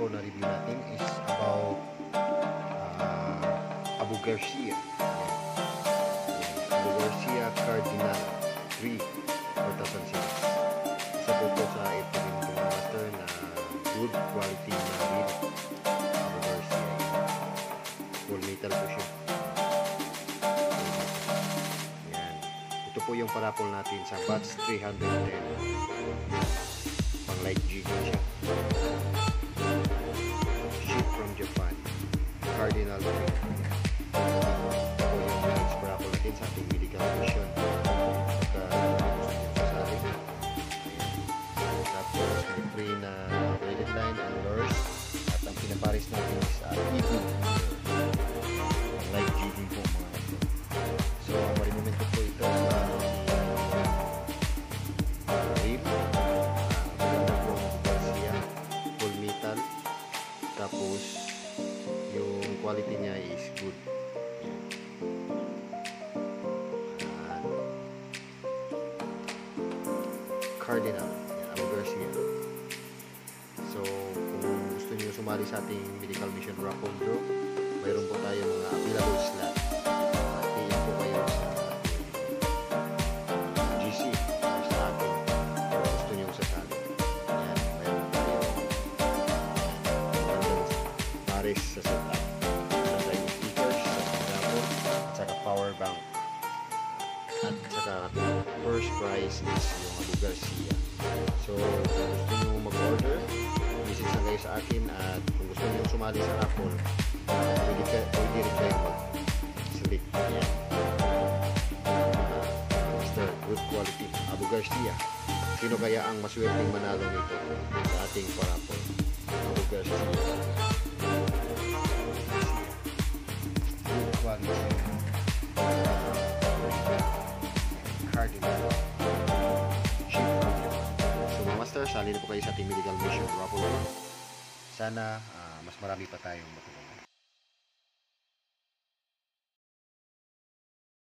araw na review natin is about Abu Garcia. Abu Garcia Cardinal 3 2006. Isa po po sa ito rin po master na good quality na reel. Abu Garcia. Full metal po siya. Yan. Ito po yung parapol natin sa Bats 310. Pang light jig siya. Ship from Japan. Cardinal 3. Ito po yung next parapol natin sa ating medical mission. Tapos may free na braided line and lures. At ang pinaparis natin is EB. Light jigging po mga ito. So ang marimomento po ito sa reel. Maganda po Garcia. Full metal. Tapos yung quality niya is good. Cardinal Abu Garcia. So kung gusto niyo sumali sa ating medical mission raffle draw, mayroon po tayo mga available slot. PM po kayo sa GC or sa atin kung gusto niyo sasali. Ayan, mayroon tayo pares sa setup. Mayroon tayo stickers sa raffle at saka power bank. At saka first prize is yung Abu Garcia. So kung gusto nyo mag-order, visit na kayo sa akin. At kung gusto nyo sumali sa raffle, pwede rin kayo mag-select. Yan. Mr. Good Quality Abu Garcia. Sino kaya ang maswerteng manalo nito sa ating paraffle? Abu Garcia. Good Quality Cardinal. So mga master, sali na po kayo sa ating medical mission raffle. Sana mas marami pa tayong matutunan.